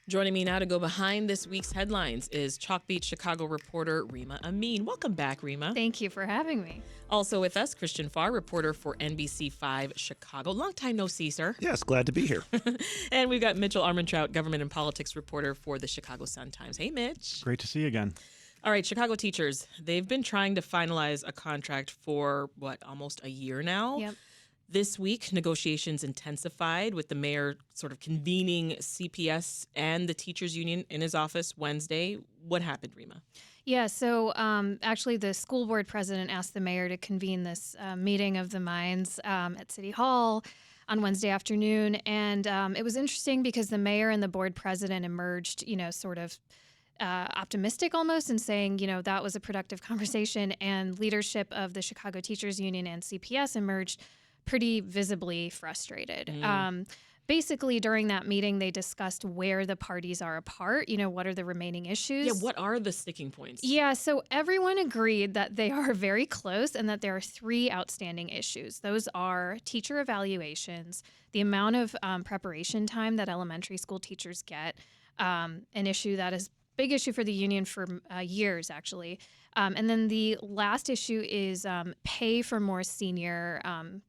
Joining me now to go behind this week's headlines is Chalkbeat Chicago reporter Reema Amin. Welcome back, Reema. Thank you for having me. Also with us, Christian Farr, reporter for NBC5 Chicago. Long time no see, sir. Yes, glad to be here. And we've got Mitchell Armentrout, government and politics reporter for the Chicago Sun-Times. Hey, Mitch. Great to see you again. All right, Chicago teachers, they've been trying to finalize a contract for, almost a year now? Yep. This week, negotiations intensified with the mayor sort of convening CPS and the teachers union in his office Wednesday. What happened, Reema? Yeah, so actually the school board president asked the mayor to convene this meeting of the minds at City Hall on Wednesday afternoon. And it was interesting because the mayor and the board president emerged, sort of optimistic almost and saying, that was a productive conversation. And leadership of the Chicago Teachers Union and CPS emerged pretty visibly frustrated. Basically, during that meeting, they discussed where the parties are apart. What are the remaining issues? Yeah, what are the sticking points? Yeah, so everyone agreed that they are very close and that there are three outstanding issues. Those are teacher evaluations, the amount of preparation time that elementary school teachers get, an issue that is big issue for the union for years, actually. And then the last issue is pay for more senior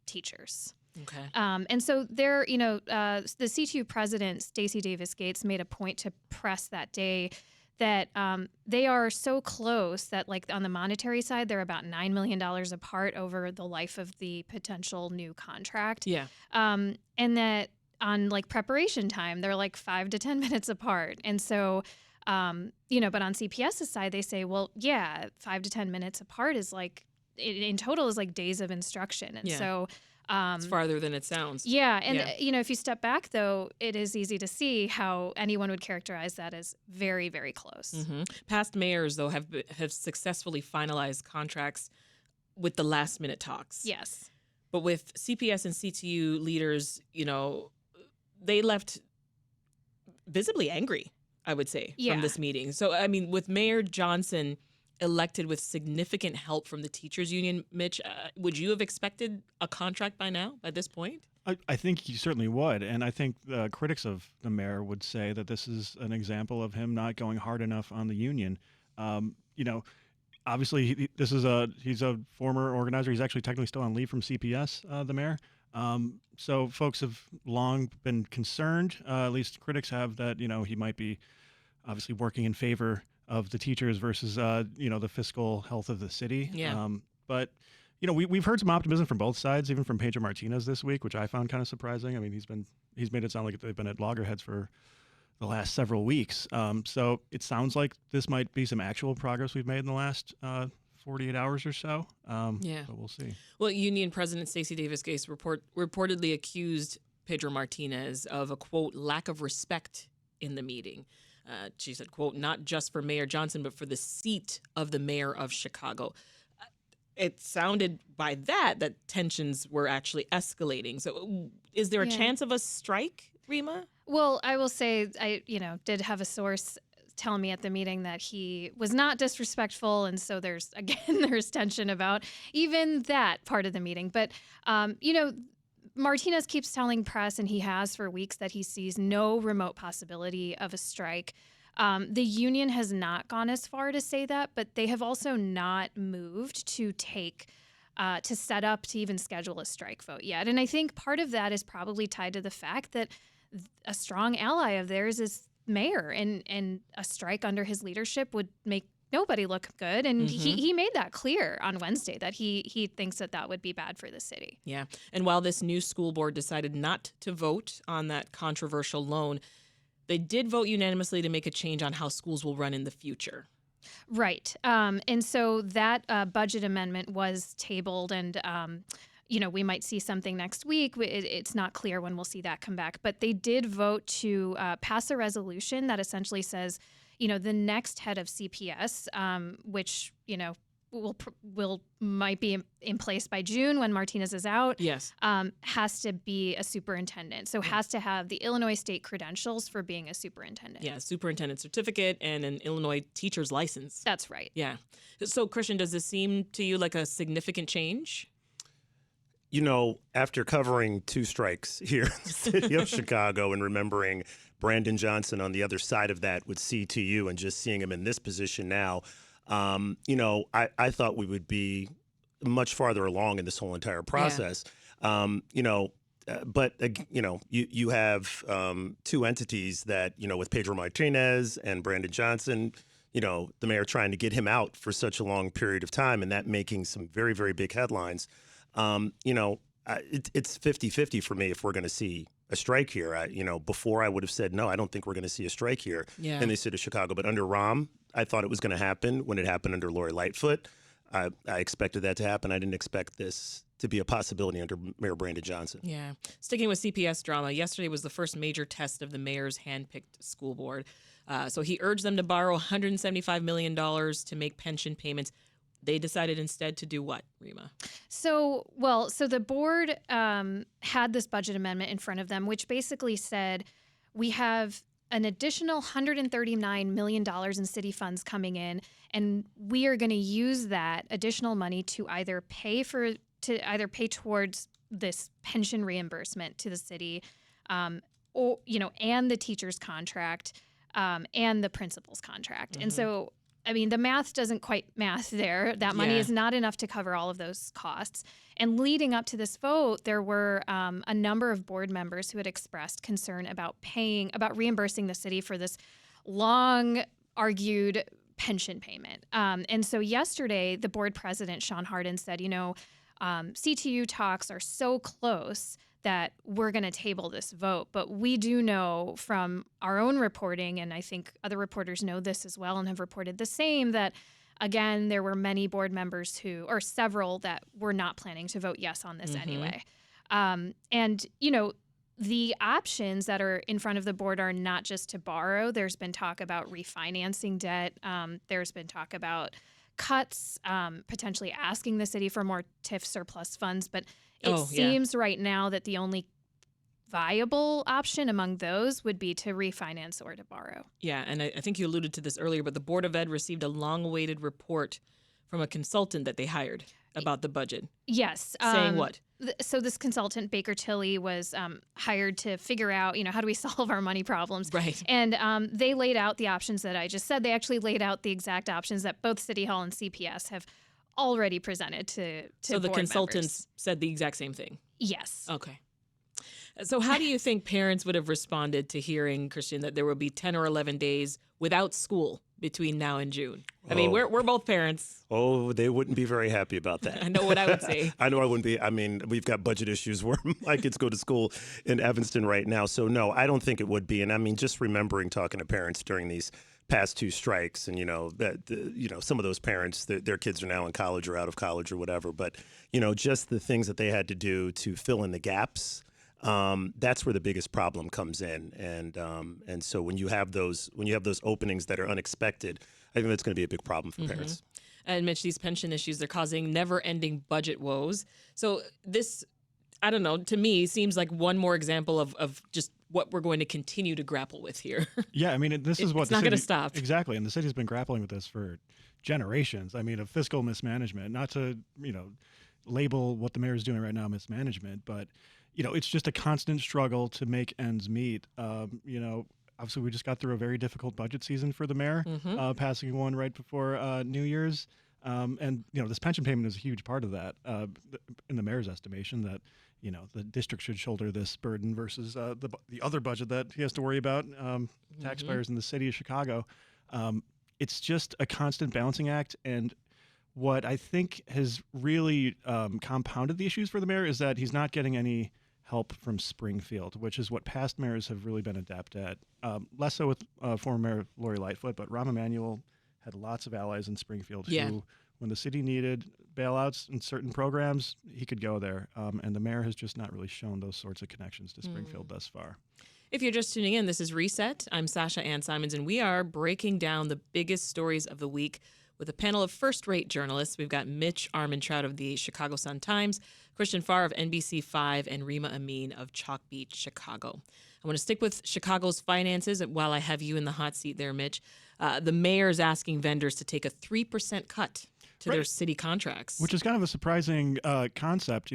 teachers. Okay. And so there, the CTU president, Stacey Davis Gates, made a point to press that day that they are so close that, like, on the monetary side, they're about $9 million apart over the life of the potential new contract. Yeah. And that on, like, preparation time, they're like 5 to 10 minutes apart. And so but on CPS's side, they say, well, yeah, 5 to 10 minutes apart is like, in total is like days of instruction. And so it's farther than it sounds. Yeah. And, if you step back, though, it is easy to see how anyone would characterize that as very, very close. Mm-hmm. Past mayors, though, have successfully finalized contracts with the last minute talks. Yes. But with CPS and CTU leaders, they left visibly angry, I would say, from this meeting. So, I mean, with Mayor Johnson elected with significant help from the teachers union, Mitch, would you have expected a contract by now, by this point? I think you certainly would. And I think the critics of the mayor would say that this is an example of him not going hard enough on the union. Obviously, he's a former organizer. He's actually technically still on leave from CPS, the mayor. So folks have long been concerned, at least critics have, that, he might be obviously working in favor of the teachers versus, the fiscal health of the city. Yeah. But, we've heard some optimism from both sides, even from Pedro Martinez this week, which I found kind of surprising. I mean, he's made it sound like they've been at loggerheads for the last several weeks. So it sounds like this might be some actual progress we've made in the last 48 hours or so. But we'll see. Well, Union President Stacey Davis Gates reportedly accused Pedro Martinez of a, quote, lack of respect in the meeting. She said, quote, not just for Mayor Johnson, but for the seat of the mayor of Chicago. It sounded by that tensions were actually escalating. So is there a chance of a strike, Reema? Well, I will say I, did have a source tell me at the meeting that he was not disrespectful. And so there's tension about even that part of the meeting. But, Martinez keeps telling press, and he has for weeks, that he sees no remote possibility of a strike. The union has not gone as far to say that, but they have also not moved to set up to even schedule a strike vote yet. And I think part of that is probably tied to the fact that a strong ally of theirs is mayor, and a strike under his leadership would make nobody look good. And he made that clear on Wednesday that he thinks that would be bad for the city. Yeah. And while this new school board decided not to vote on that controversial loan, they did vote unanimously to make a change on how schools will run in the future. Right. And so that budget amendment was tabled, and we might see something next week. It's not clear when we'll see that come back. But they did vote to pass a resolution that essentially says, the next head of CPS, which, might be in place by June when Martinez is out. Yes. Has to be a superintendent. So has to have the Illinois state credentials for being a superintendent. Yeah, superintendent certificate and an Illinois teacher's license. That's right. Yeah. So, Christian, does this seem to you like a significant change? After covering two strikes here in the city of Chicago and remembering Brandon Johnson on the other side of that with CTU and just seeing him in this position now, I thought we would be much farther along in this whole entire process. You have two entities that, with Pedro Martinez and Brandon Johnson, the mayor trying to get him out for such a long period of time and that making some very, very big headlines. It's 50-50 for me if we're going to see a strike here. Before I would have said, no, I don't think we're going to see a strike here in the city of Chicago. But under Rahm, I thought it was going to happen when it happened under Lori Lightfoot. I expected that to happen. I didn't expect this to be a possibility under Mayor Brandon Johnson. Yeah. Sticking with CPS drama, yesterday was the first major test of the mayor's handpicked school board. So he urged them to borrow $175 million to make pension payments. They decided instead to do what, Reema? So the board had this budget amendment in front of them, which basically said we have an additional $139 million in city funds coming in, and we are going to use that additional money to either pay towards this pension reimbursement to the city, and the teacher's contract, and the principal's contract. And so, the math doesn't quite math there. That money is not enough to cover all of those costs. And leading up to this vote, there were a number of board members who had expressed concern about reimbursing the city for this long argued pension payment. And so yesterday, the board president, Sean Hardin, said, CTU talks are so close that we're going to table this vote. But we do know from our own reporting, and I think other reporters know this as well and have reported the same, that, again, there were many board members several that were not planning to vote yes on this anyway. The options that are in front of the board are not just to borrow. There's been talk about refinancing debt. There's been talk about cuts, potentially asking the city for more TIF surplus funds. But it seems right now that the only viable option among those would be to refinance or to borrow. Yeah, and I think you alluded to this earlier, but the Board of Ed received a long-awaited report from a consultant that they hired about the budget. Yes. Saying what? So this consultant, Baker Tilly, was hired to figure out, how do we solve our money problems? Right. And they laid out the options that I just said. They actually laid out the exact options that both City Hall and CPS have already presented to So the board consultants members. Said the exact same thing? Yes. Okay. So how do you think parents would have responded to hearing, Christian, that there will be 10 or 11 days without school between now and June? I mean, we're both parents. Oh, they wouldn't be very happy about that. I know what I would say. I know I wouldn't be. I mean, we've got budget issues where my kids go to school in Evanston right now. So, no, I don't think it would be. And I mean, just remembering talking to parents during these past two strikes and, some of those parents, their kids are now in college or out of college or whatever. But, just the things that they had to do to fill in the gaps. That's where the biggest problem comes in, and so when you have those openings that are unexpected, I think that's going to be a big problem for parents. And Mitch, these pension issues, they're causing never-ending budget woes. So this, I don't know, to me seems like one more example of just what we're going to continue to grapple with here. Yeah, I mean, this is what it's not going to stop. Exactly, and the city's been grappling with this for generations. I mean, of fiscal mismanagement, not to label what the mayor is doing right now mismanagement, but it's just a constant struggle to make ends meet. Obviously, we just got through a very difficult budget season for the mayor, passing one right before New Year's. And this pension payment is a huge part of that, in the mayor's estimation, that, the district should shoulder this burden versus the other budget that he has to worry about, taxpayers in the city of Chicago. It's just a constant balancing act. And what I think has really compounded the issues for the mayor is that he's not getting any help from Springfield, which is what past mayors have really been adept at. Less so with former Mayor Lori Lightfoot, but Rahm Emanuel had lots of allies in Springfield who, when the city needed bailouts in certain programs, he could go there. And the mayor has just not really shown those sorts of connections to Springfield thus far. If you're just tuning in, this is Reset. I'm Sasha-Ann Simons, and we are breaking down the biggest stories of the week with a panel of first-rate journalists. We've got Mitch Armentrout of the Chicago Sun-Times, Christian Farr of NBC5, and Reema Amin of Chalkbeat Chicago. I want to stick with Chicago's finances while I have you in the hot seat there, Mitch. The mayor is asking vendors to take a 3% cut to their city contracts. Which is kind of a surprising concept.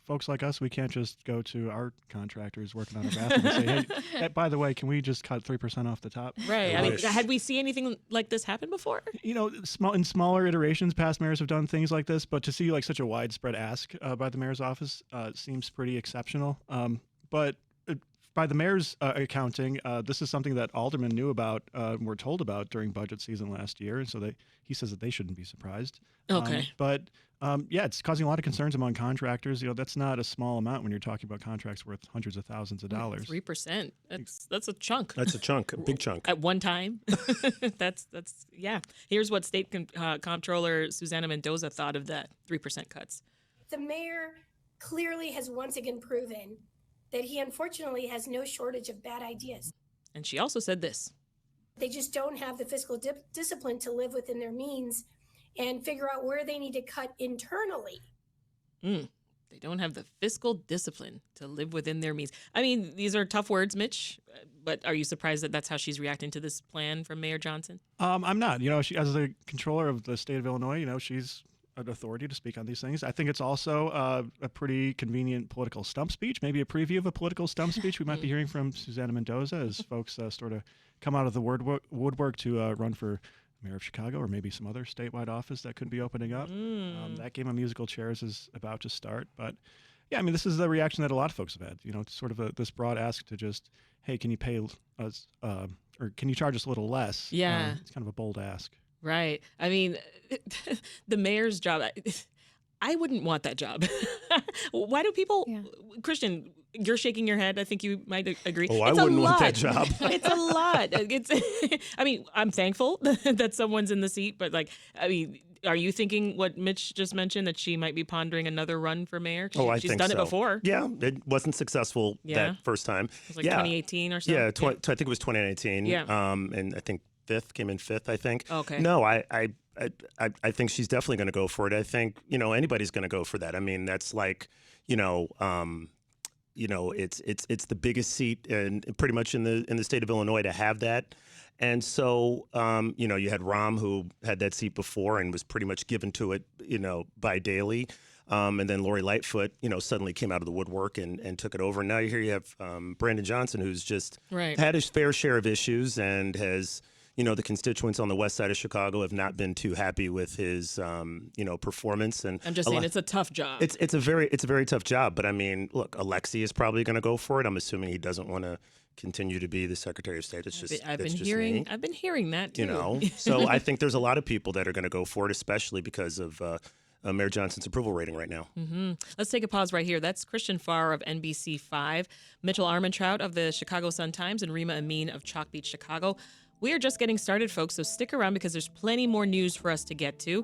folks like us, we can't just go to our contractors working on our bathroom and say, hey, by the way, can we just cut 3% off the top? Right. I mean, had we seen anything like this happen before? You know, in smaller iterations, past mayors have done things like this, but to see like such a widespread ask by the mayor's office seems pretty exceptional. But by the mayor's accounting, this is something that aldermen knew about, were told about during budget season last year, and so he says that they shouldn't be surprised. Okay. Yeah, it's causing a lot of concerns among contractors. You know, that's not a small amount when you're talking about contracts worth hundreds of thousands of dollars. 3%. That's a chunk. That's a chunk, a big chunk. At one time. that's yeah. Here's what State Comptroller Susana Mendoza thought of that 3% cuts. The mayor clearly has once again proven that he unfortunately has no shortage of bad ideas. And she also said this. They just don't have the fiscal discipline to live within their means and figure out where they need to cut internally. They don't have the fiscal discipline to live within their means. I mean, these are tough words, Mitch, but are you surprised that that's how she's reacting to this plan from Mayor Johnson? I'm not. You know, she, as the controller of the state of Illinois, you know, she's an authority to speak on these things. I think it's also a pretty convenient political stump speech, maybe a preview of a political stump speech we might be hearing from Susana Mendoza as folks sort of come out of the woodwork to run for mayor of Chicago or maybe some other statewide office that could be opening up. That game of musical chairs is about to start. But yeah, I mean, this is the reaction that a lot of folks have had. You know, it's sort of this broad ask to just, hey, can you pay us or can you charge us a little less? Yeah. It's kind of a bold ask. Right. I mean, the mayor's job, I wouldn't want that job. Why do people, Christian, you're shaking your head. I think you might agree. Oh, I wouldn't want that job. It's a lot. I mean, I'm thankful that someone's in the seat, but like, I mean, are you thinking what Mitch just mentioned, that she might be pondering another run for mayor? I She's think done so. it before. Yeah, it wasn't successful that first time. It was like 2018 or so. Yeah, I think it was 2019. Yeah. And I think came in fifth, I think. Okay. No, I think she's definitely going to go for it. I think, you know, anybody's going to go for that. I mean, that's like, it's the biggest seat and pretty much in the state of Illinois to have that. And so, you had Rahm, who had that seat before and was pretty much given to it, by Daley. And then Lori Lightfoot, suddenly came out of the woodwork and took it over. And now here you have Brandon Johnson, who's just had his fair share of issues and has, the constituents on the west side of Chicago have not been too happy with his, performance. And I'm just saying it's a tough job. It's a very tough job. But I mean, look, Alexei is probably going to go for it. I'm assuming he doesn't want to continue to be the Secretary of State. I've been hearing that too. So I think there's a lot of people that are going to go for it, especially because of Mayor Johnson's approval rating right now. Mm-hmm. Let's take a pause right here. That's Christian Farr of NBC5, Mitchell Armentrout of the Chicago Sun-Times, and Reema Amin of Chalkbeat Chicago. We are just getting started, folks, so stick around because there's plenty more news for us to get to.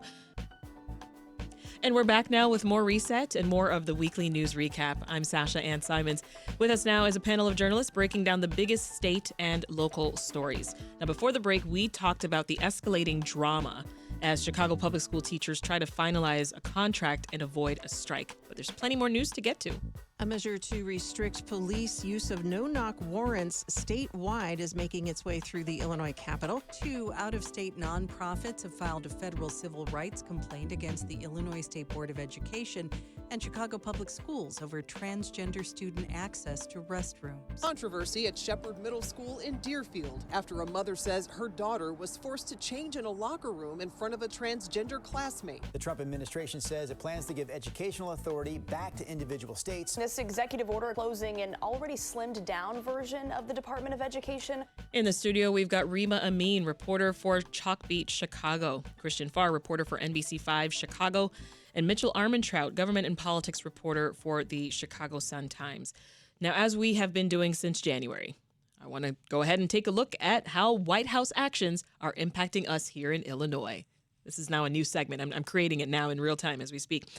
And we're back now with more Reset and more of the weekly news recap. I'm Sasha-Ann Simons. With us now is a panel of journalists breaking down the biggest state and local stories. Now, before the break, we talked about the escalating drama as Chicago public school teachers try to finalize a contract and avoid a strike. But there's plenty more news to get to. A measure to restrict police use of no-knock warrants statewide is making its way through the Illinois Capitol. 2 out-of-state nonprofits have filed a federal civil rights complaint against the Illinois State Board of Education and Chicago Public Schools over transgender student access to restrooms. Controversy at Shepherd Middle School in Deerfield after a mother says her daughter was forced to change in a locker room in front of a transgender classmate. The Trump administration says it plans to give educational authority back to individual states. This executive order closing an already slimmed down version of the Department of Education. In the studio, we've got Reema Amin, reporter for Chalkbeat Chicago, Christian Farr, reporter for NBC5 Chicago, and Mitchell Armentrout, government and politics reporter for the Chicago Sun-Times. Now, as we have been doing since January, I want to go ahead and take a look at how White House actions are impacting us here in Illinois. This is now a new segment. I'm creating it now in real time as we speak.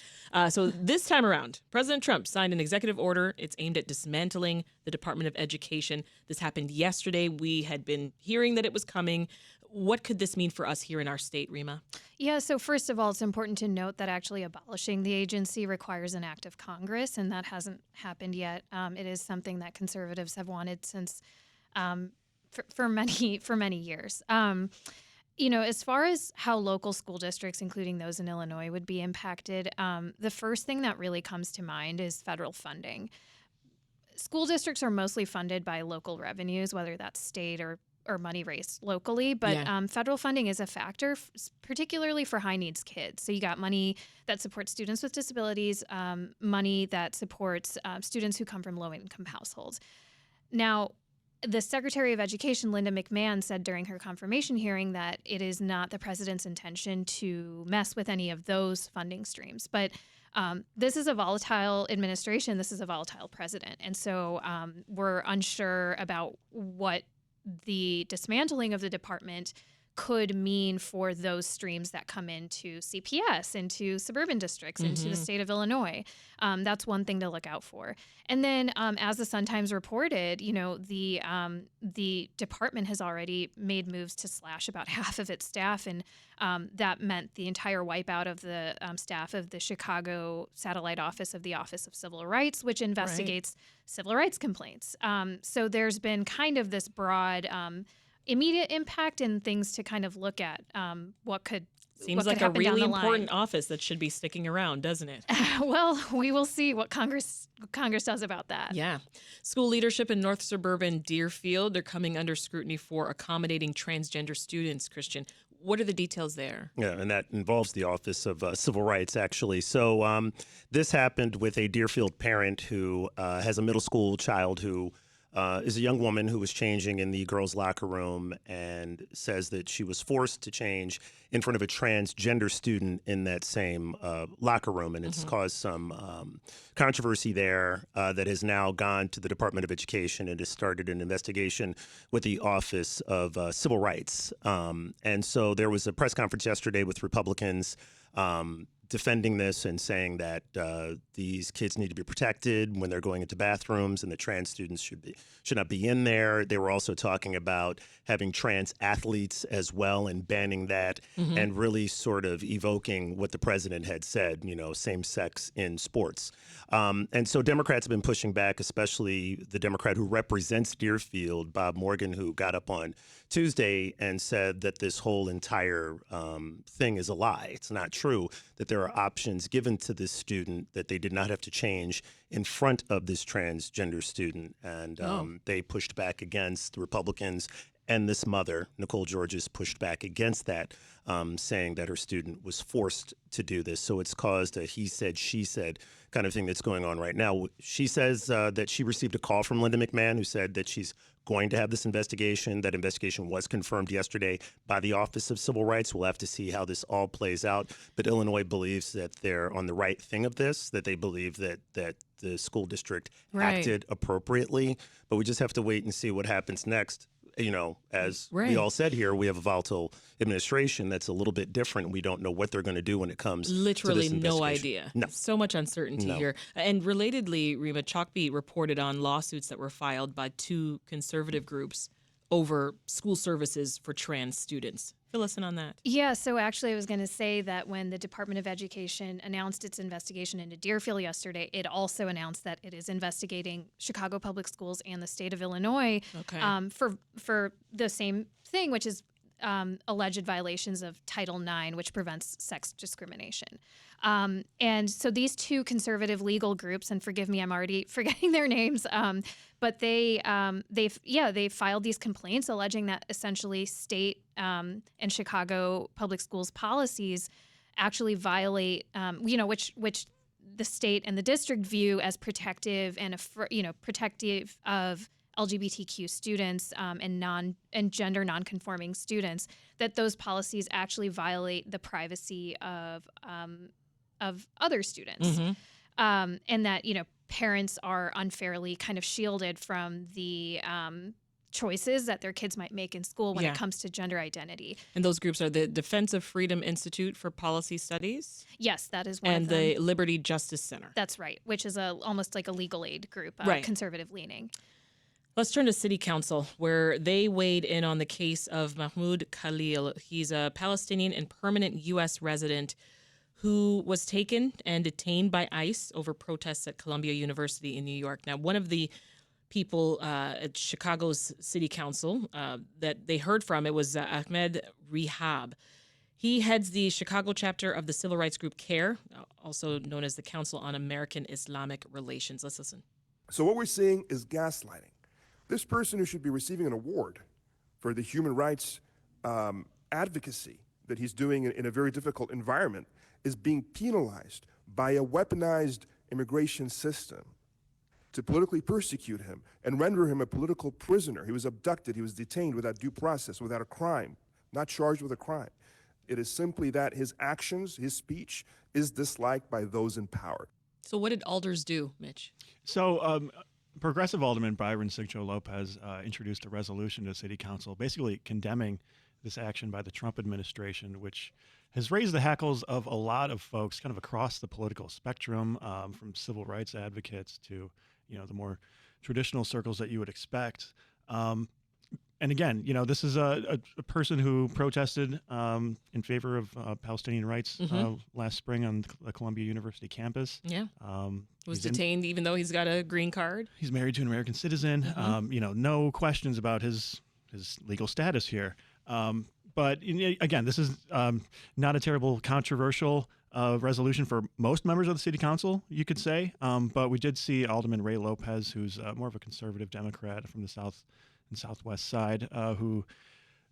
So this time around, President Trump signed an executive order. It's aimed at dismantling the Department of Education. This happened yesterday. We had been hearing that it was coming. What could this mean for us here in our state, Reema? Yeah, so first of all, it's important to note that actually abolishing the agency requires an act of Congress, and that hasn't happened yet. It is something that conservatives have wanted since for many years. As far as how local school districts, including those in Illinois, would be impacted, the first thing that really comes to mind is federal funding. School districts are mostly funded by local revenues, whether that's state or money raised locally, but federal funding is a factor, particularly for high needs kids. So you got money that supports students with disabilities, money that supports students who come from low income households. Now, the Secretary of Education, Linda McMahon, said during her confirmation hearing that it is not the president's intention to mess with any of those funding streams. But this is a volatile administration. This is a volatile president. And so we're unsure about what the dismantling of the department could mean for those streams that come into CPS, into suburban districts, into the state of Illinois. That's one thing to look out for. And then, as the Sun-Times reported, the department has already made moves to slash about half of its staff, and that meant the entire wipeout of the staff of the Chicago satellite office of the Office of Civil Rights, which investigates civil rights complaints. So there's been kind of this broad immediate impact and things to kind of look at what could Seems like a really important office that should be sticking around, doesn't it? Well, we will see what Congress does about that. Yeah. School leadership in North Suburban Deerfield, they're coming under scrutiny for accommodating transgender students, Christian. What are the details there? Yeah, and that involves the Office of Civil Rights, actually. So this happened with a Deerfield parent who has a middle school child who is a young woman who was changing in the girls' locker room and says that she was forced to change in front of a transgender student in that same locker room. And it's caused some controversy there that has now gone to the Department of Education and has started an investigation with the Office of Civil Rights. And so there was a press conference yesterday with Republicans defending this and saying that these kids need to be protected when they're going into bathrooms and the trans students should not be in there. They were also talking about having trans athletes as well and banning that and really sort of evoking what the president had said, same sex in sports. And so Democrats have been pushing back, especially the Democrat who represents Deerfield, Bob Morgan, who got up on Tuesday and said that this whole entire thing is a lie. It's not true, that there are options given to this student that they did not have to change in front of this transgender student. And they pushed back against the Republicans. And this mother, Nicole Georges, pushed back against that, saying that her student was forced to do this. So it's caused a he said, she said kind of thing that's going on right now. She says that she received a call from Linda McMahon, who said that she's going to have this investigation. That investigation was confirmed yesterday by the Office of Civil Rights. We'll have to see how this all plays out. But Illinois believes that they're on the right thing of this, that they believe that the school district acted appropriately. But we just have to wait and see what happens next. As we all said here, we have a volatile administration that's a little bit different. We don't know what they're going to do when it comes to this investigation. No idea. No. So much uncertainty here. And relatedly, Reema, Chalkbeat reported on lawsuits that were filed by two conservative groups over school services for trans students. Fill us in on that. Yeah, so actually I was going to say that when the Department of Education announced its investigation into Deerfield yesterday, it also announced that it is investigating Chicago Public Schools and the state of Illinois for the same thing, which is alleged violations of Title IX, which prevents sex discrimination. And so these two conservative legal groups, and forgive me, I'm already forgetting their names, but they filed these complaints alleging that essentially state and Chicago public schools policies actually violate, which the state and the district view as protective and protective of LGBTQ students and gender nonconforming students, that those policies actually violate the privacy of other students, and that parents are unfairly kind of shielded from the choices that their kids might make in school when it comes to gender identity. And those groups are the Defense of Freedom Institute for Policy Studies? Yes, that is one of them. And the Liberty Justice Center. That's right, which is almost like a legal aid group, conservative leaning. Let's turn to City Council, where they weighed in on the case of Mahmoud Khalil. He's a Palestinian and permanent U.S. resident who was taken and detained by ICE over protests at Columbia University in New York. Now, one of the people at Chicago's City Council that they heard from. It was Ahmed Rehab. He heads the Chicago chapter of the civil rights group CARE, also known as the Council on American Islamic Relations. Let's listen. So what we're seeing is gaslighting. This person who should be receiving an award for the human rights advocacy that he's doing in a very difficult environment is being penalized by a weaponized immigration system to politically persecute him and render him a political prisoner. He was abducted, he was detained without due process, without a crime, not charged with a crime. It is simply that his actions, his speech, is disliked by those in power. So what did alders do, Mitch? So Progressive Alderman Byron Sigcho Lopez introduced a resolution to City Council basically condemning this action by the Trump administration, which has raised the hackles of a lot of folks kind of across the political spectrum, from civil rights advocates to the more traditional circles that you would expect. And again, this is a person who protested in favor of Palestinian rights last spring on the Columbia University campus. Yeah. Was detained even though he's got a green card. He's married to an American citizen. No questions about his legal status here. But again, this is not a terrible controversial resolution for most members of the city council, you could say. But we did see Alderman Ray Lopez, who's more of a conservative Democrat from the South and Southwest side, who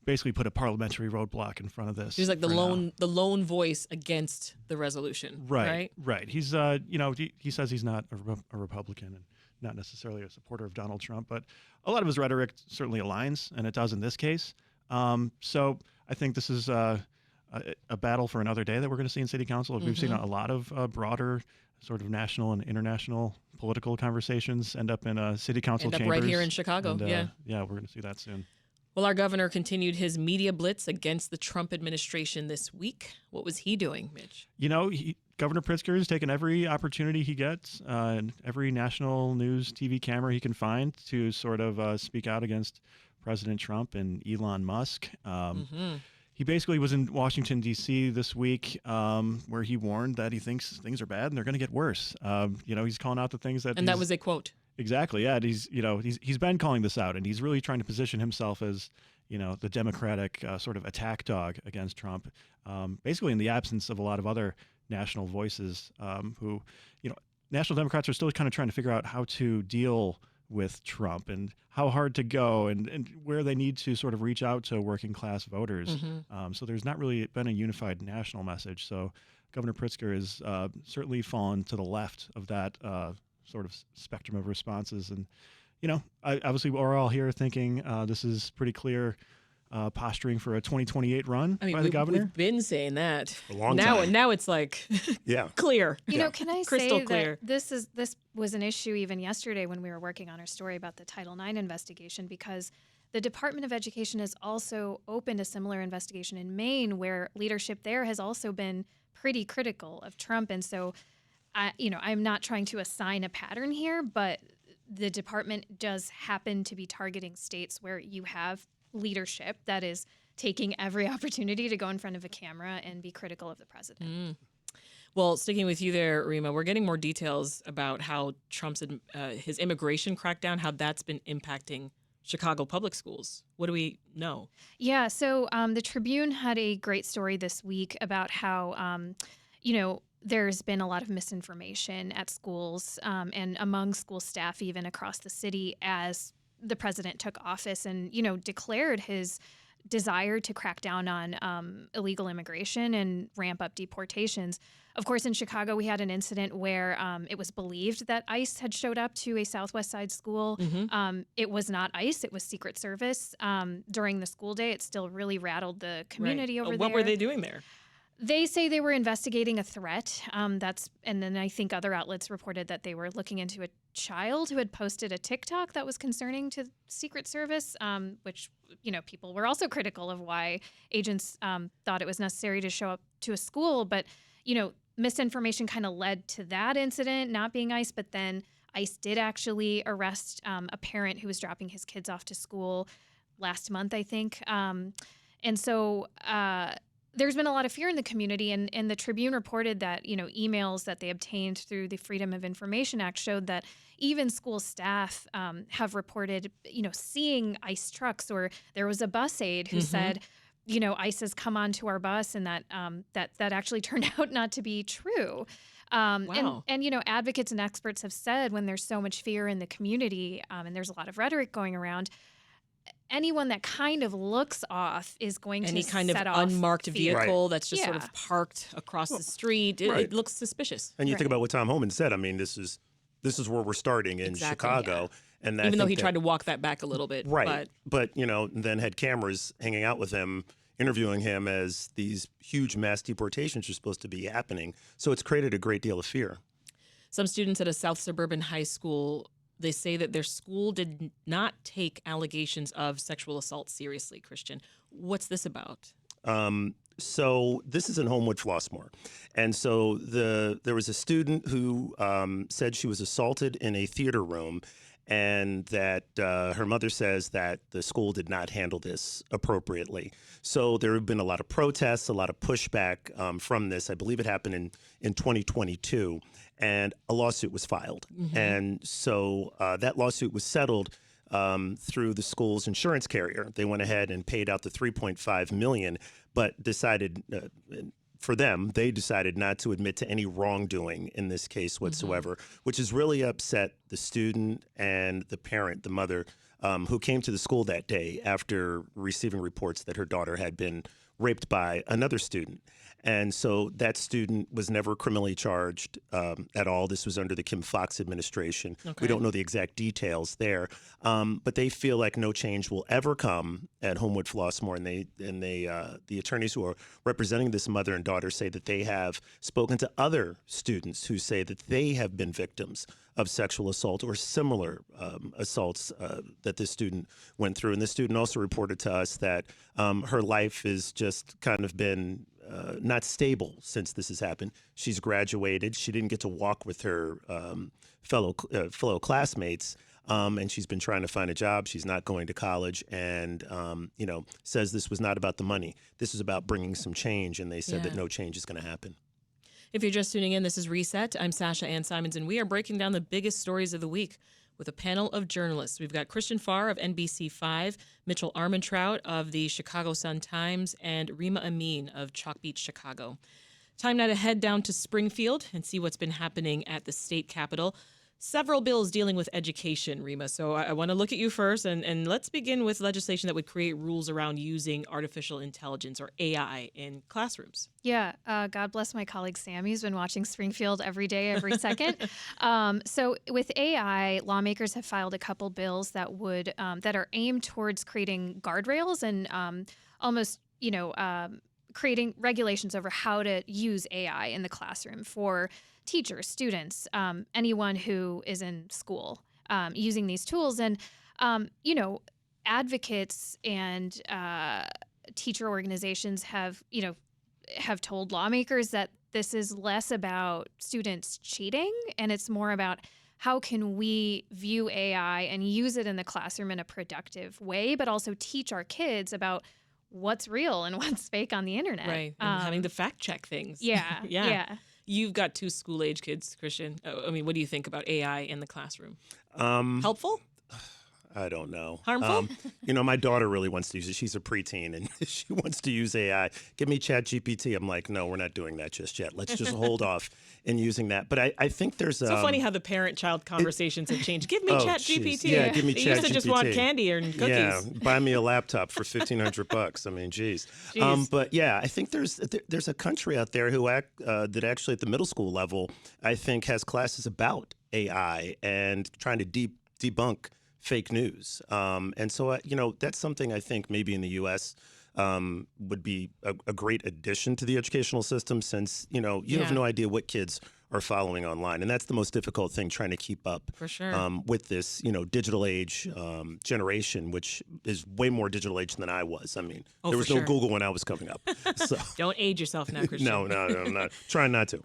basically put a parliamentary roadblock in front of this. He's like the lone voice against the resolution. Right. He's he says he's not a Republican and not necessarily a supporter of Donald Trump, but a lot of his rhetoric certainly aligns, and it does in this case. So I think this is a battle for another day that we're going to see in City Council. We've seen a lot of broader sort of national and international political conversations end up in City Council chambers. Right here in Chicago, and, we're going to see that soon. Well, our governor continued his media blitz against the Trump administration this week. What was he doing, Mitch? Governor Pritzker has taken every opportunity he gets, and every national news TV camera he can find to sort of speak out against President Trump and Elon Musk. He basically was in Washington, D.C. this week, where he warned that he thinks things are bad and they're going to get worse. He's calling out the things that... And that was a quote. Exactly, yeah. He's been calling this out, and he's really trying to position himself as, the Democratic sort of attack dog against Trump, basically in the absence of a lot of other national voices who, national Democrats are still kind of trying to figure out how to deal with Trump and how hard to go and where they need to sort of reach out to working class voters. So there's not really been a unified national message. So Governor Pritzker has certainly fallen to the left of that sort of spectrum of responses. And, obviously we're all here thinking this is pretty clear posturing for a 2028 run by the governor. We've been saying that for a long time. Now it's like clear. Can I Crystal say clear. that this was an issue even yesterday when we were working on our story about the Title IX investigation, because the Department of Education has also opened a similar investigation in Maine, where leadership there has also been pretty critical of Trump. And so, I'm not trying to assign a pattern here, but the department does happen to be targeting states where you have leadership that is taking every opportunity to go in front of a camera and be critical of the president. Well, sticking with you there, Reema, we're getting more details about how Trump's his immigration crackdown, how that's been impacting Chicago public schools. What do we know? Yeah, so the Tribune had a great story this week about how, there's been a lot of misinformation at schools and among school staff, even across the city, as the president took office and, declared his desire to crack down on illegal immigration and ramp up deportations. Of course, in Chicago, we had an incident where it was believed that ICE had showed up to a Southwest Side school. It was not ICE. It was Secret Service. During the school day, it still really rattled the community over there. What were they doing there? They say they were investigating a threat. And then I think other outlets reported that they were looking into a child who had posted a TikTok that was concerning to Secret Service, which, people were also critical of why agents thought it was necessary to show up to a school. But, misinformation kind of led to that incident not being ICE. But then ICE did actually arrest a parent who was dropping his kids off to school last month, I think. And so there's been a lot of fear in the community, and the Tribune reported that, emails that they obtained through the Freedom of Information Act showed that even school staff have reported, seeing ICE trucks, or there was a bus aide who said, ICE has come onto our bus, and that actually turned out not to be true. Wow. And advocates and experts have said when there's so much fear in the community, and there's a lot of rhetoric going around, anyone that kind of looks off is going Any to kind of set off unmarked fear. vehicle that's just sort Yeah. of parked across the street, it looks suspicious. And you think Right. about what Tom Homan said. I mean, this is where we're starting in Exactly, Chicago, and I Even though think he that- tried to walk that back a little bit. right, but then had cameras hanging out with him, interviewing him as these huge mass deportations are supposed to be happening. So it's created a great deal of fear. Some students at a South suburban high school, they say that their school did not take allegations of sexual assault seriously. Christian, what's this about? So this is in Homewood, Flossmoor. And so there was a student who said she was assaulted in a theater room, and that her mother says that the school did not handle this appropriately. So there have been a lot of protests, a lot of pushback from this. I believe it happened in 2022, and a lawsuit was filed. And so that lawsuit was settled through the school's insurance carrier. They went ahead and paid out the $3.5 million, but decided they decided not to admit to any wrongdoing in this case whatsoever, which has really upset the student and the parent, the mother, who came to the school that day after receiving reports that her daughter had been raped by another student. And so that student was never criminally charged at all. This was under the Kim Foxx administration. We don't know the exact details there, but they feel like no change will ever come at Homewood Flossmoor. And the attorneys who are representing this mother and daughter say that they have spoken to other students who say that they have been victims of sexual assault or similar assaults that this student went through. And this student also reported to us that her life has just kind of been not stable since this has happened. She's graduated. She didn't get to walk with her fellow classmates, and she's been trying to find a job. She's not going to college, and says this was not about the money. This is about bringing some change, and they said that no change is going to happen. If you're just tuning in, this is Reset. I'm Sasha-Ann Simons, and we are breaking down the biggest stories of the week with a panel of journalists. We've got Christian Farr of NBC5, Mitchell Armentrout of the Chicago Sun-Times, and Reema Amin of Chalkbeat Chicago. Time now to head down to Springfield and see what's been happening at the state capitol. Several bills dealing with education, Reema. So I want to look at you first, and let's begin with legislation that would create rules around using artificial intelligence, or AI, in classrooms. Yeah, God bless my colleague Sammy, who's been watching Springfield every day, every second. So with AI, lawmakers have filed a couple bills that are aimed towards creating guardrails and almost, creating regulations over how to use AI in the classroom for teachers, students, anyone who is in school using these tools. And, advocates and teacher organizations have told lawmakers that this is less about students cheating, and it's more about how can we view AI and use it in the classroom in a productive way, but also teach our kids about what's real and what's fake on the internet. Right, and having to fact check things. Yeah, yeah. You've got 2 school-age kids, Christian. I mean, what do you think about AI in the classroom? Helpful? I don't know. Harmful? My daughter really wants to use it. She's a preteen, and she wants to use AI. Give me ChatGPT. I'm like, no, we're not doing that just yet. Let's just hold off in using that. But I think there's so funny how the parent-child conversations have changed. Give me ChatGPT. Yeah, give me They ChatGPT. used to just want candy or cookies. Yeah, buy me a laptop for $1,500. I mean, geez. But yeah, I think there's a country out there that actually at the middle school level, I think, has classes about AI and trying to debunk fake news. And so, that's something I think maybe in the U.S. Would be a great addition to the educational system, since, you have no idea what kids are following online. And that's the most difficult thing, trying to keep up for sure with this, digital age generation, which is way more digital age than I was. I mean, there was no Google when I was coming up. So. Don't age yourself now, Christian. No, I'm not. Trying not to.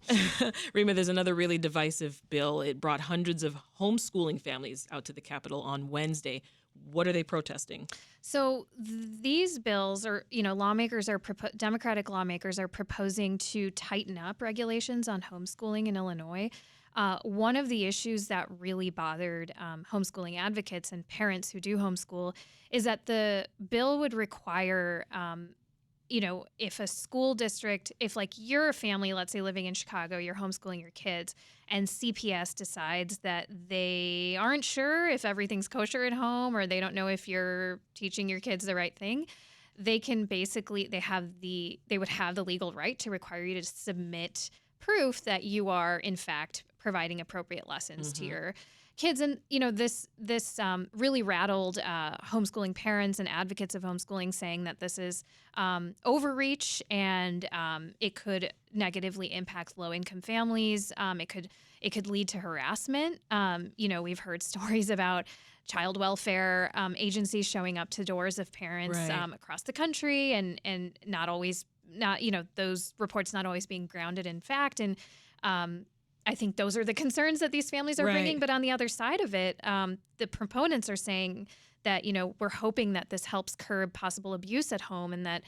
Reema, there's another really divisive bill. It brought hundreds of homeschooling families out to the Capitol on Wednesday. What are they protesting? So these bills are, Democratic lawmakers are proposing to tighten up regulations on homeschooling in Illinois. One of the issues that really bothered homeschooling advocates and parents who do homeschool is that the bill would require, if a school district, if like you're a family, let's say living in Chicago, you're homeschooling your kids, and CPS decides that they aren't sure if everything's kosher at home or they don't know if you're teaching your kids the right thing, they can basically, they would have the legal right to require you to submit proof that you are in fact providing appropriate lessons to your kids. And this really rattled homeschooling parents and advocates of homeschooling, saying that this is overreach and it could negatively impact low-income families. It could lead to harassment. We've heard stories about child welfare agencies showing up to doors of parents across the country, and those reports not always being grounded in fact. And I think those are the concerns that these families are bringing. But on the other side of it, the proponents are saying that, we're hoping that this helps curb possible abuse at home and that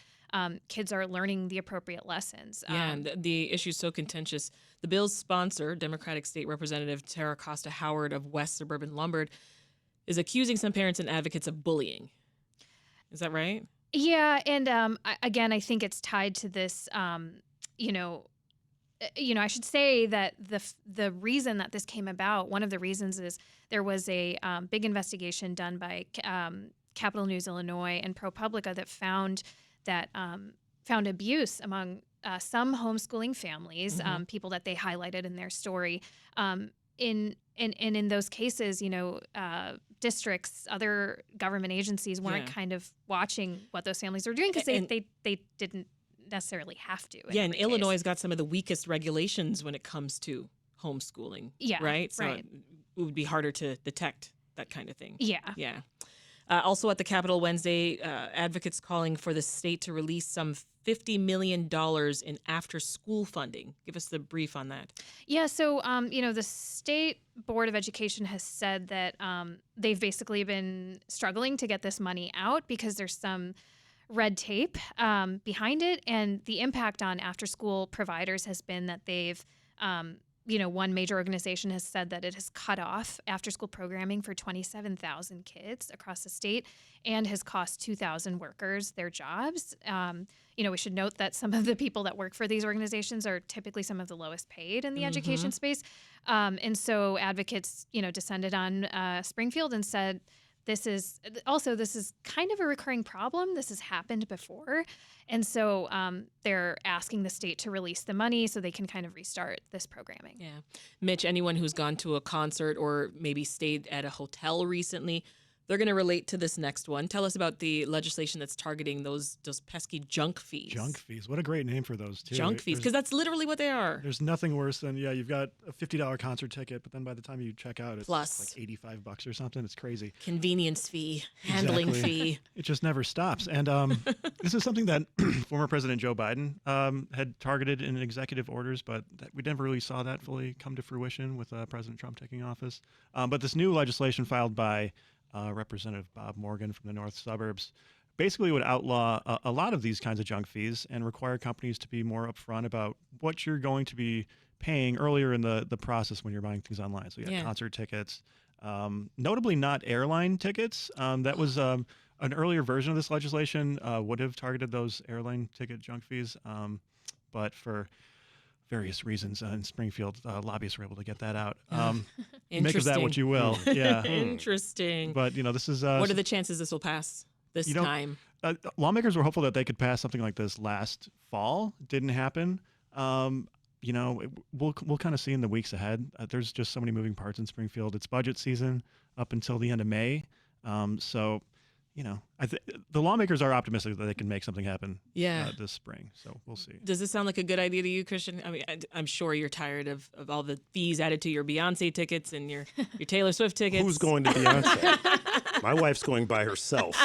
kids are learning the appropriate lessons. And the issue is so contentious. The bill's sponsor, Democratic State Representative Tara Costa Howard of West Suburban Lombard, is accusing some parents and advocates of bullying. Is that right? Yeah. And again, I think it's tied to this, I should say that the reason that this came about, one of the reasons is there was a big investigation done by Capital News Illinois and ProPublica that found abuse among some homeschooling families, people that they highlighted in their story. In those cases, districts, other government agencies weren't kind of watching what those families were doing because they didn't necessarily have to. And Illinois has got some of the weakest regulations when it comes to homeschooling. Yeah. Right? So it would be harder to detect that kind of thing. Yeah. Yeah. Also at the Capitol Wednesday, advocates calling for the state to release some $50 million in after-school funding. Give us the brief on that. Yeah, so, the State Board of Education has said that they've basically been struggling to get this money out because there's some red tape behind it. And the impact on after-school providers has been that they've one major organization has said that it has cut off after-school programming for 27,000 kids across the state and has cost 2,000 workers their jobs. We should note that some of the people that work for these organizations are typically some of the lowest paid in the education space. And so advocates, descended on Springfield and said, this is kind of a recurring problem. This has happened before. And so they're asking the state to release the money so they can kind of restart this programming. Yeah. Mitch, anyone who's gone to a concert or maybe stayed at a hotel recently, they're going to relate to this next one. Tell us about the legislation that's targeting those pesky junk fees. Junk fees. What a great name for those, too. Junk fees, because that's literally what they are. There's nothing worse than, you've got a $50 concert ticket, but then by the time you check out, it's plus like $85 or something. It's crazy. Convenience fee, handling fee. It just never stops. And this is something that former President Joe Biden had targeted in executive orders, but we never really saw that fully come to fruition with President Trump taking office. But this new legislation filed by Representative Bob Morgan from the north suburbs basically would outlaw a lot of these kinds of junk fees and require companies to be more upfront about what you're going to be paying earlier in the process when you're buying things online. So you have concert tickets, notably not airline tickets. That was an earlier version of this legislation would have targeted those airline ticket junk fees, but for various reasons in Springfield, lobbyists were able to get that out. Make of that what you will. Yeah. Interesting. But, this is... what are the chances this will pass this time? Lawmakers were hopeful that they could pass something like this last fall. Didn't happen. We'll kind of see in the weeks ahead. There's just so many moving parts in Springfield. It's budget season up until the end of May. The lawmakers are optimistic that they can make something happen this spring. So we'll see. Does this sound like a good idea to you, Christian? I mean, I'm sure you're tired of all the fees added to your Beyonce tickets and your Taylor Swift tickets. Who's going to Beyonce? My wife's going by herself.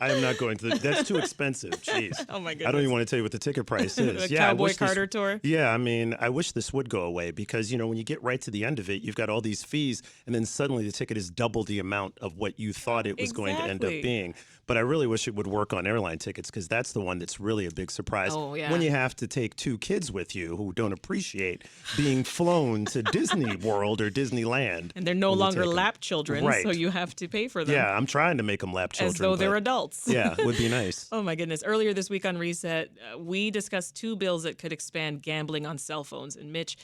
I am not going to. That's too expensive. Jeez. Oh my goodness. I don't even want to tell you what the ticket price is. The I Cowboy wish Carter tour. Yeah, I mean, I wish this would go away because, when you get right to the end of it, you've got all these fees, and then suddenly the ticket is double the amount of what you thought it was going to end up being. But I really wish it would work on airline tickets because that's the one that's really a big surprise. Oh, yeah. When you have to take 2 kids with you who don't appreciate being flown to Disney World or Disneyland. And they're no longer lap children, Right. so you have to pay for them. Yeah, I'm trying to make them lap children. As though they're but adults. Yeah, it would be nice. Oh my goodness. Earlier this week on Reset, we discussed 2 bills that could expand gambling on cell phones. And Mitch,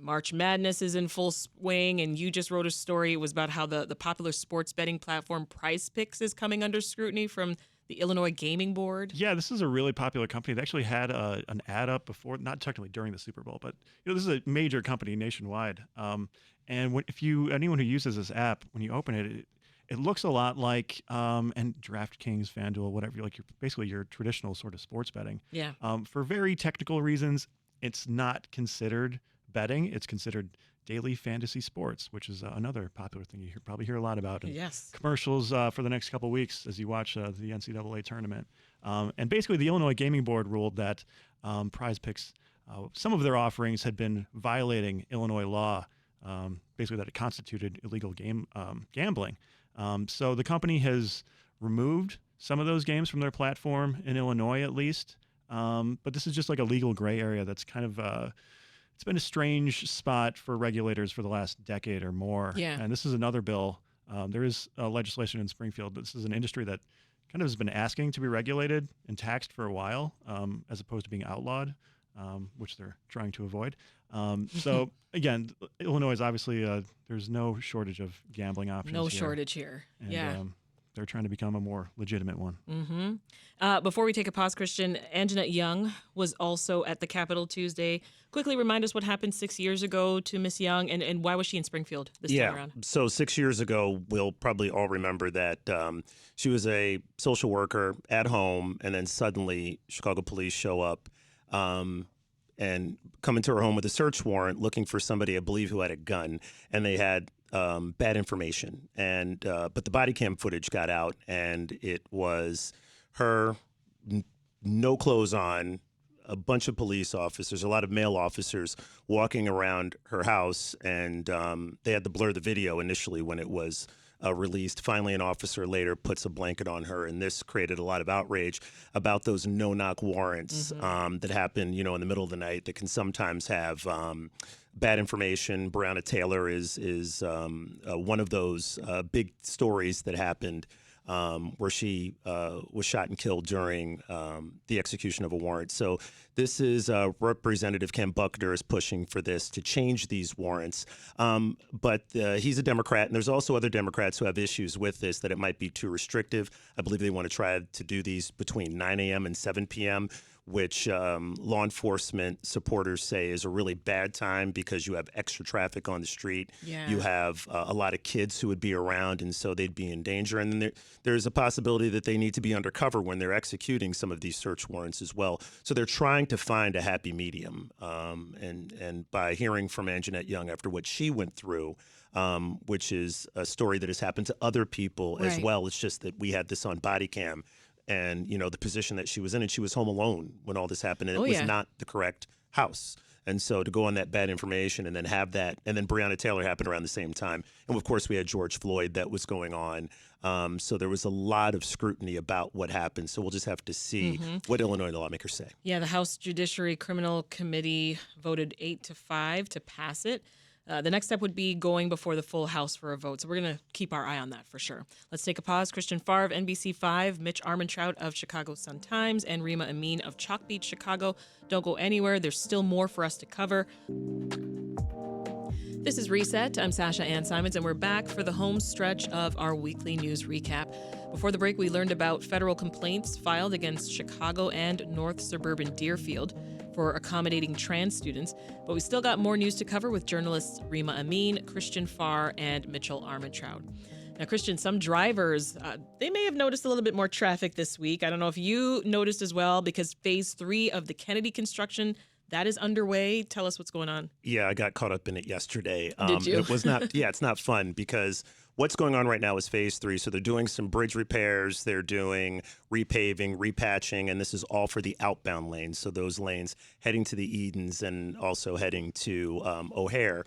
March Madness is in full swing, and you just wrote a story. It was about how the popular sports betting platform Prize Picks is coming under scrutiny from the Illinois Gaming Board. Yeah, this is a really popular company. They actually had an ad up before, not technically during the Super Bowl, but this is a major company nationwide. And anyone who uses this app, when you open it, it looks a lot like and DraftKings, FanDuel, whatever, basically your traditional sort of sports betting. Yeah. For very technical reasons, it's not considered betting. It's considered daily fantasy sports, which is another popular thing you probably hear a lot about in Yes. commercials for the next couple of weeks as you watch the NCAA tournament. And basically, the Illinois Gaming Board ruled that Prize Picks, some of their offerings had been violating Illinois law, basically that it constituted illegal gambling. So the company has removed some of those games from their platform in Illinois, at least. But this is just like a legal gray area that's kind of it's been a strange spot for regulators for the last decade or more. Yeah. And this is another bill. There is legislation in Springfield. This is an industry that kind of has been asking to be regulated and taxed for a while, as opposed to being outlawed, which they're trying to avoid. So again, Illinois is obviously there's no shortage of gambling options. No shortage here. And, yeah. They're trying to become a more legitimate one. Mm-hmm. Before we take a pause, Christian, Anjanette Young was also at the Capitol Tuesday. Quickly remind us what happened 6 years ago to Miss Young, and why was she in Springfield this time around? So 6 years ago, we'll probably all remember that she was a social worker at home, and then suddenly Chicago police show up and come into her home with a search warrant looking for somebody, I believe, who had a gun, and they had bad information, and but the body cam footage got out, and it was her, no clothes on, a bunch of police officers, a lot of male officers walking around her house, and they had to blur the video initially when it was released. Finally, an officer later puts a blanket on her, and this created a lot of outrage about those no-knock warrants that happen, in the middle of the night that can sometimes have bad information. Breonna Taylor is one of those big stories that happened where she was shot and killed during the execution of a warrant. So this is Representative Ken Buckner is pushing for this to change these warrants. But he's a Democrat, and there's also other Democrats who have issues with this, that it might be too restrictive. I believe they want to try to do these between 9 a.m. and 7 p.m., which law enforcement supporters say is a really bad time because you have extra traffic on the street. Yeah. You have a lot of kids who would be around, and so they'd be in danger. And then there's a possibility that they need to be undercover when they're executing some of these search warrants as well. So they're trying to find a happy medium. And by hearing from Anjanette Young after what she went through, which is a story that has happened to other people as well. It's just that we had this on body cam. And, the position that she was in, and she was home alone when all this happened, and it was not the correct house. And so to go on that bad information and then have that, and then Breonna Taylor happened around the same time. And of course, we had George Floyd that was going on. So there was a lot of scrutiny about what happened. So we'll just have to see what Illinois lawmakers say. Yeah, the House Judiciary Criminal Committee voted 8-5 to pass it. The next step would be going before the full House for a vote. So we're going to keep our eye on that for sure. Let's take a pause. Christian Farr of NBC5, Mitch Armentrout of Chicago Sun-Times, and Reema Amin of Chalkbeat Chicago. Don't go anywhere. There's still more for us to cover. This is Reset. I'm Sasha-Ann Simons, and we're back for the home stretch of our weekly news recap. Before the break, we learned about federal complaints filed against Chicago and North Suburban Deerfield for accommodating trans students, but we still got more news to cover with journalists Reema Amin, Christian Farr, and Mitchell Armentrout. Now, Christian, some drivers, they may have noticed a little bit more traffic this week. I don't know if you noticed as well, because phase 3 of the Kennedy construction, that is underway. Tell us what's going on. Yeah, I got caught up in it yesterday. Did you? It was not, it's not fun because what's going on right now is phase 3. So they're doing some bridge repairs, they're doing repaving, repatching, and this is all for the outbound lanes. So those lanes heading to the Edens and also heading to O'Hare.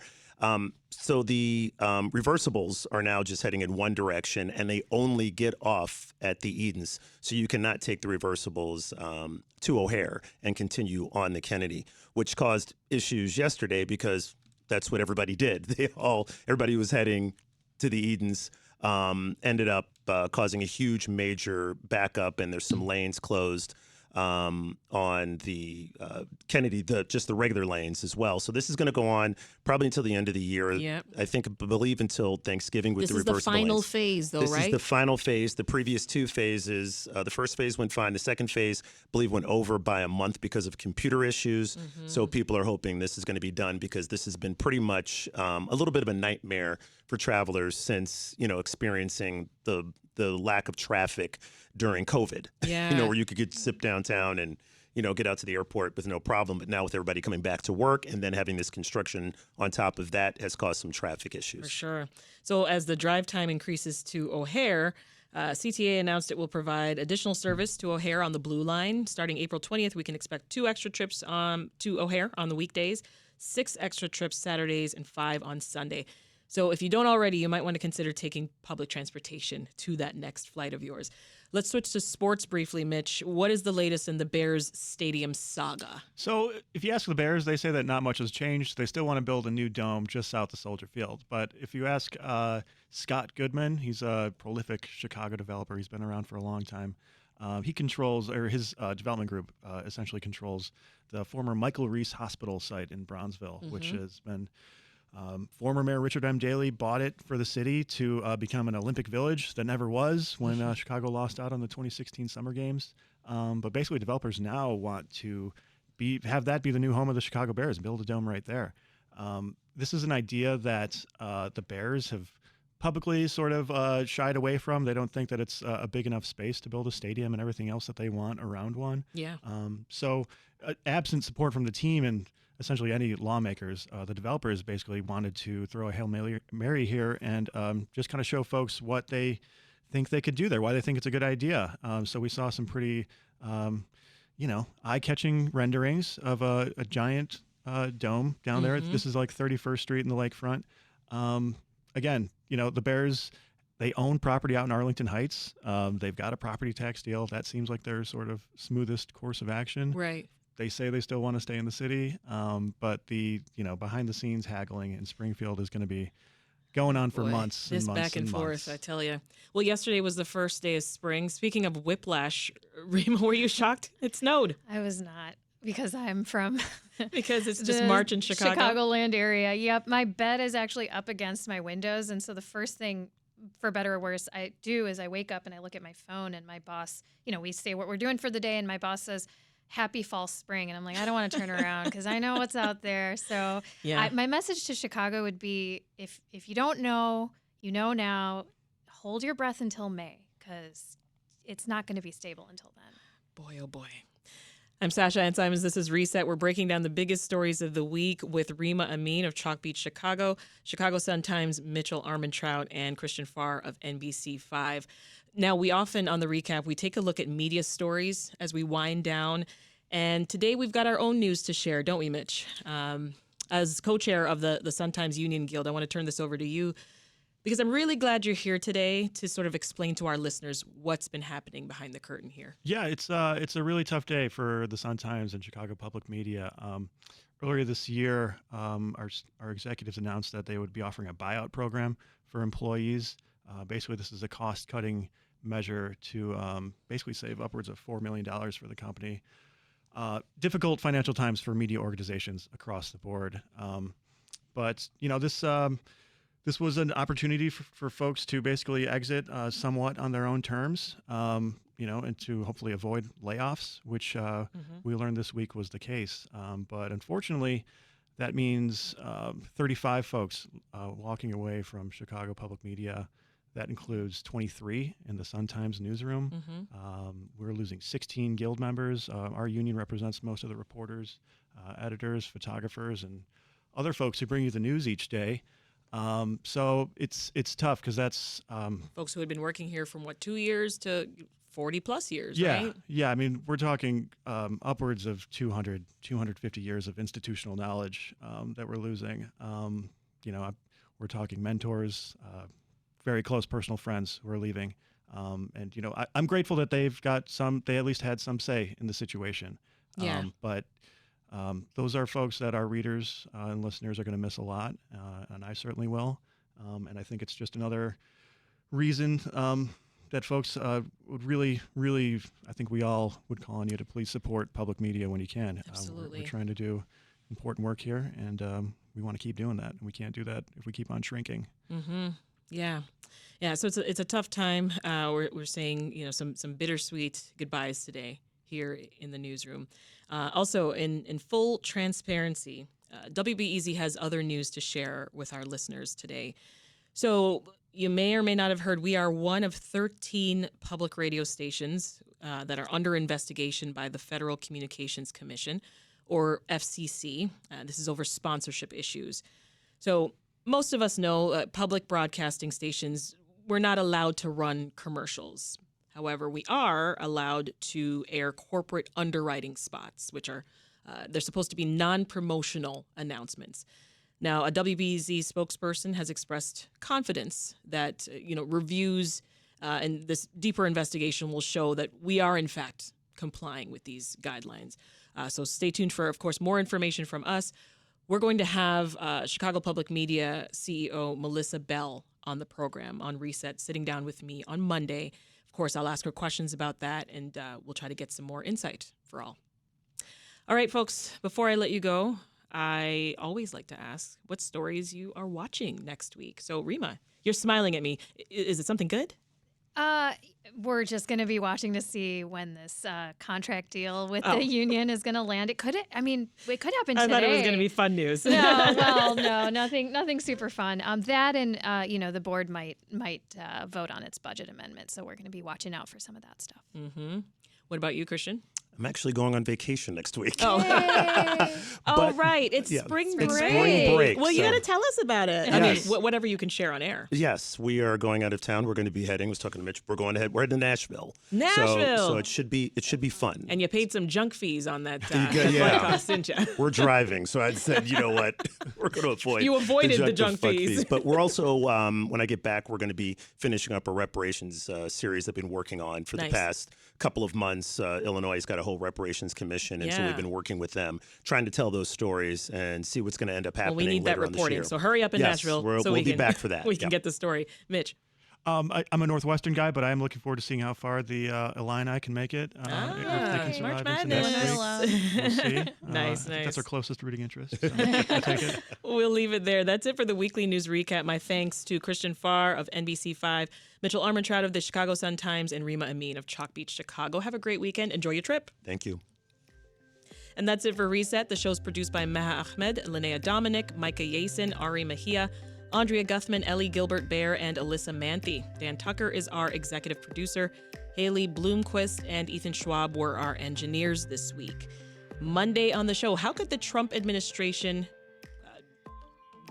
So the reversibles are now just heading in one direction, and they only get off at the Edens. So you cannot take the reversibles to O'Hare and continue on the Kennedy, which caused issues yesterday because that's what everybody did. Everybody was heading to the Edens, ended up causing a huge major backup, and there's some lanes closed on the Kennedy, just the regular lanes as well. So this is going to go on probably until the end of the year. Yep. I believe until Thanksgiving with the reversible lanes. This is the final phase, though, right? This is the final phase. The previous 2 phases, the first phase went fine. The second phase, I believe, went over by a month because of computer issues. So people are hoping this is going to be done because this has been pretty much a little bit of a nightmare for travelers since, experiencing the lack of traffic during COVID. Yeah. Where you could zip downtown and, get out to the airport with no problem. But now with everybody coming back to work and then having this construction on top of that has caused some traffic issues. For sure. So as the drive time increases to O'Hare, CTA announced it will provide additional service to O'Hare on the Blue Line. Starting April 20th, we can expect 2 extra trips to O'Hare on the weekdays, 6 extra trips Saturdays, and 5 on Sunday. So if you don't already, you might want to consider taking public transportation to that next flight of yours. Let's switch to sports briefly, Mitch. What is the latest in the Bears stadium saga? So if you ask the Bears, they say that not much has changed. They still want to build a new dome just south of Soldier Field. But if you ask Scott Goodman, he's a prolific Chicago developer. He's been around for a long time. He controls, or his development group essentially controls the former Michael Reese Hospital site in Brownsville, which has been former Mayor Richard M. Daley bought it for the city to become an Olympic village that never was when Chicago lost out on the 2016 Summer Games. But basically, developers now want to have that be the new home of the Chicago Bears and build a dome right there. This is an idea that the Bears have publicly sort of shied away from. They don't think that it's a big enough space to build a stadium and everything else that they want around one. Yeah. So absent support from the team and essentially any lawmakers, the developers basically wanted to throw a Hail Mary here and just kind of show folks what they think they could do there, why they think it's a good idea. So we saw some pretty, eye-catching renderings of a giant dome down there. This is like 31st Street in the lakefront. Again, the Bears, they own property out in Arlington Heights. They've got a property tax deal. That seems like their sort of smoothest course of action. Right. They say they still want to stay in the city, but the behind the scenes haggling in Springfield is going to be going on for months and this months back and forth, months. I tell you. Well, yesterday was the first day of spring. Speaking of whiplash, Reema, were you shocked? It snowed. I was not, because I'm from because it's just March in Chicago. Chicagoland area. Yep, my bed is actually up against my windows, and so the first thing, for better or worse, I do is I wake up and I look at my phone, and my boss, we say what we're doing for the day, and my boss says, "Happy fall spring." And I'm like, I don't want to turn around because I know what's out there. So my message to Chicago would be, if you don't know, you know now, hold your breath until May, because it's not going to be stable until then. Boy, oh boy. I'm Sasha-Ann Simons. This is Reset. We're breaking down the biggest stories of the week with Reema Amin of Chalkbeat Chicago, Chicago Sun-Times Mitchell Armentrout, and Christian Farr of NBC5. Now, we often, on the recap, we take a look at media stories as we wind down. And today we've got our own news to share, don't we, Mitch? As co-chair of the Sun-Times Union Guild, I want to turn this over to you because I'm really glad you're here today to sort of explain to our listeners what's been happening behind the curtain here. Yeah, it's a really tough day for the Sun-Times and Chicago public media. Earlier this year, our executives announced that they would be offering a buyout program for employees. Basically, this is a cost-cutting measure to basically save upwards of $4 million for the company. Difficult financial times for media organizations across the board. But this was an opportunity for folks to basically exit somewhat on their own terms, and to hopefully avoid layoffs, which we learned this week was the case. But unfortunately, that means 35 folks walking away from Chicago public media. That includes 23 in the Sun-Times newsroom. We're losing 16 guild members. Our union represents most of the reporters, editors, photographers, and other folks who bring you the news each day. So it's tough because that's Folks who had been working here from 2 years to 40 plus years, yeah, right? yeah. I mean, we're talking upwards of 200, 250 years of institutional knowledge that we're losing. We're talking mentors, very close personal friends who are leaving. And I'm grateful that they at least had some say in the situation. Yeah. But those are folks that our readers and listeners are going to miss a lot, and I certainly will. And I think it's just another reason that folks would really, I think we all would call on you to please support public media when you can. Absolutely. We're trying to do important work here, and we want to keep doing that. And we can't do that if we keep on shrinking. Mm-hmm. Yeah. Yeah. So it's a tough time. We're saying, some bittersweet goodbyes today here in the newsroom. Also, in full transparency, WBEZ has other news to share with our listeners today. So you may or may not have heard, we are one of 13 public radio stations that are under investigation by the Federal Communications Commission, or FCC. This is over sponsorship issues. So most of us know public broadcasting stations, we're not allowed to run commercials. However, we are allowed to air corporate underwriting spots, which are they're supposed to be non-promotional announcements. Now, a WBEZ spokesperson has expressed confidence that reviews and this deeper investigation will show that we are in fact complying with these guidelines. So stay tuned for, of course, more information from us. We're going to have Chicago Public Media CEO Melissa Bell on the program on Reset, sitting down with me on Monday. Of course, I'll ask her questions about that, and we'll try to get some more insight for all. All right, folks, before I let you go, I always like to ask what stories you are watching next week. So, Reema, you're smiling at me. Is it something good? We're just going to be watching to see when this contract deal with the union is going to land. It could happen today. I thought it was going to be fun news. No, nothing super fun. That and the board might vote on its budget amendment, so we're going to be watching out for some of that stuff. Mm-hmm. What about you, Christian? I'm actually going on vacation next week. Oh, right. It's spring break. It's spring break. Well, you got to tell us about it. Yes. I mean, whatever you can share on air. Yes, we are going out of town. We're going to be heading. I was talking to Mitch. We're heading to Nashville. So it should be fun. And you paid some junk fees on that yeah. cost, didn't you? We're driving, so I said, you know what, we're going to avoid. You avoided the junk fees. But we're also, when I get back, we're going to be finishing up a reparations series I've been working on for the past couple of months. Illinois has got a whole reparations commission, and so we've been working with them, trying to tell those stories and see what's going to end up happening. Well, we need that reporting, so hurry up in Nashville. So we'll be back for that. We can get the story. Mitch? I'm a Northwestern guy, but I am looking forward to seeing how far the Illini can make it. If they can survive March into next Madness. week. We'll see. Nice. That's our closest rooting interest. So I'll take it. We'll leave it there. That's it for the weekly news recap. My thanks to Christian Farr of NBC5, Mitchell Armentrout of the Chicago Sun-Times, and Reema Amin of Chalkbeat Chicago. Have a great weekend. Enjoy your trip. Thank you. And that's it for Reset. The show's produced by Maha Ahmed, Linnea Dominic, Micah Yasin, Ari Mejia, Andrea Guthman, Ellie Gilbert Bear, and Alyssa Manthe. Dan Tucker is our executive producer. Haley Bloomquist and Ethan Schwab were our engineers this week. Monday on the show, how could the Trump administration,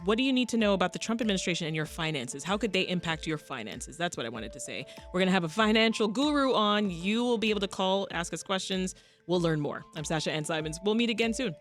what do you need to know about the Trump administration and your finances? How could they impact your finances? That's what I wanted to say. We're going to have a financial guru on. You will be able to call, ask us questions. We'll learn more. I'm Sasha-Ann Simons. We'll meet again soon.